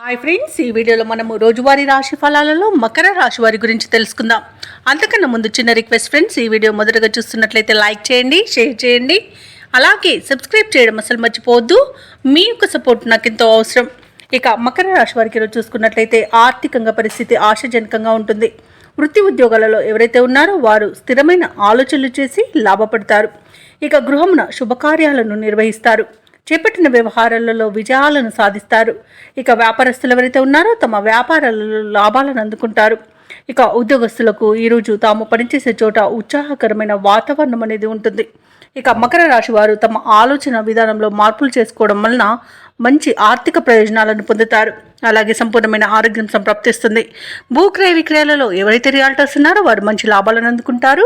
Hi friends, ఈ వీడియోలో మనము రోజువారీ రాశి ఫలాలలో మకర రాశి వారి గురించి తెలుసుకుందాం. అంతకన్నా ముందు చిన్న రిక్వెస్ట్ ఫ్రెండ్స్, ఈ వీడియో మొదటగా చూస్తున్నట్లయితే లైక్ చేయండి, షేర్ చేయండి, అలాగే సబ్స్క్రైబ్ చేయడం అసలు మర్చిపోవద్దు. మీ యొక్క సపోర్ట్ నాకు ఎంతో అవసరం. ఇక మకర రాశి వారికి ఈరోజు చూసుకున్నట్లయితే ఆర్థికంగా పరిస్థితి ఆశాజనకంగా ఉంటుంది. వృత్తి ఉద్యోగాలలో ఎవరైతే ఉన్నారో వారు స్థిరమైన ఆలోచనలు చేసి లాభపడతారు. ఇక గృహమున శుభకార్యాలను నిర్వహిస్తారు. చేపట్టిన వ్యవహారాలలో విజయాలను సాధిస్తారు. ఇక వ్యాపారస్తులు ఎవరైతే ఉన్నారో తమ వ్యాపారాలలో లాభాలను అందుకుంటారు. ఇక ఉద్యోగస్తులకు ఈరోజు తాము పనిచేసే చోట ఉత్సాహకరమైన వాతావరణం అనేది ఉంటుంది. ఇక మకర రాశి వారు తమ ఆలోచన విధానంలో మార్పులు చేసుకోవడం వలన మంచి ఆర్థిక ప్రయోజనాలను పొందుతారు. అలాగే సంపూర్ణమైన ఆరోగ్యం సంప్రాప్తిస్తుంది. భూక్రయ విక్రయాలలో ఎవరైతే రియాల్టర్స్ ఉన్నారో వారు మంచి లాభాలను అందుకుంటారు.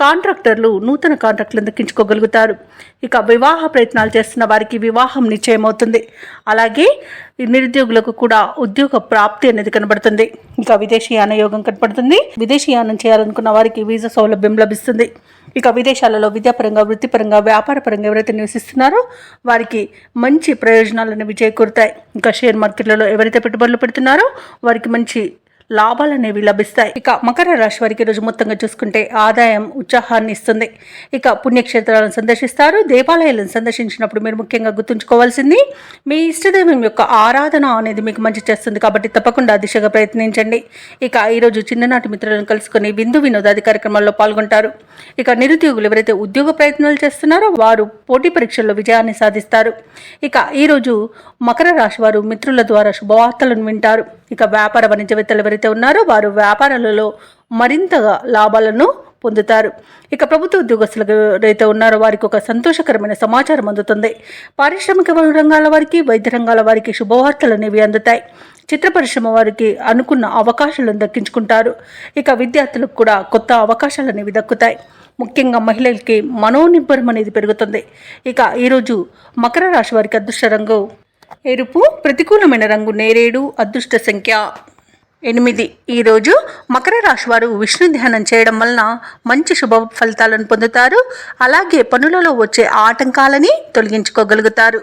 కాంట్రాక్టర్లు నూతన కాంట్రాక్టులను దక్కించుకోగలుగుతారు. ఇక వివాహ ప్రయత్నాలు చేస్తున్న వారికి వివాహం నిశ్చయమవుతుంది. అలాగే నిరుద్యోగులకు కూడా ఉద్యోగ ప్రాప్తి అనేది కనబడుతుంది. ఇక విదేశీయాన యోగం కనబడుతుంది. విదేశీయానం చేయాలనుకున్న వారికి వీసా సౌలభ్యం లభిస్తుంది. ఇక విదేశాలలో విద్యాపరంగా, వృత్తిపరంగా, వ్యాపారపరంగా ఎవరైతే నివసిస్తున్నారో వారికి మంచి ప్రయోజనాలు అనేవి చేకూరుతాయి. ఇంకా షేర్ మార్కెట్లలో ఎవరైతే పెట్టుబడులు పెడుతున్నారో వారికి మంచి లాభాలు అనేవి లభిస్తాయి. ఇక మకర రాశి వారికి రోజు మొత్తంగా చూసుకుంటే ఆదాయం ఉత్సాహాన్ని ఇస్తుంది. ఇక పుణ్యక్షేత్రాలను సందర్శిస్తారు. దేవాలయాలను సందర్శించినప్పుడు మీరు ముఖ్యంగా గుర్తుంచుకోవాల్సింది మీ ఇష్టదైవం యొక్క ఆరాధన అనేది మీకు మంచి చేస్తుంది. కాబట్టి తప్పకుండా దిశగా ప్రయత్నించండి. ఇక ఈరోజు చిన్ననాటి మిత్రులను కలుసుకొని విందు వినోదాది కార్యక్రమాల్లో పాల్గొంటారు. ఇక నిరుద్యోగులు ఎవరైతే ఉద్యోగ ప్రయత్నాలు చేస్తున్నారో వారు పోటీ పరీక్షల్లో విజయాన్ని సాధిస్తారు. ఇక ఈరోజు మకర రాశి వారు మిత్రుల ద్వారా శుభవార్తలను వింటారు. ఇక వ్యాపార వాణిజ్యవేత్తలు ఎవరైతే ఉన్నారో వారు వ్యాపారాలలో మరింతగా లాభాలను పొందుతారు. ఇక ప్రభుత్వ ఉద్యోగస్తులు ఎవరైతే ఉన్నారో వారికి ఒక సంతోషకరమైన సమాచారం అందుతుంది. పారిశ్రామిక రంగాల వారికి, వైద్య రంగాల వారికి శుభవార్తలు అనేవి అందుతాయి. చిత్ర పరిశ్రమ వారికి అనుకున్న అవకాశాలను దక్కించుకుంటారు. ఇక విద్యార్థులకు కూడా కొత్త అవకాశాలు అనేవి దక్కుతాయి. ముఖ్యంగా మహిళలకి మనోనిబ్బరం అనేది పెరుగుతుంది. ఇక ఈరోజు మకర రాశి వారికి అదృష్ట రంగు ఎరుపు, ప్రతికూలమైన రంగు నేరేడు, అదృష్ట సంఖ్య 8. ఈరోజు మకర రాశి వారు విష్ణు ధ్యానం చేయడం వలన మంచి శుభ ఫలితాలను పొందుతారు. అలాగే పనులలో వచ్చే ఆటంకాలని తొలగించుకోగలుగుతారు.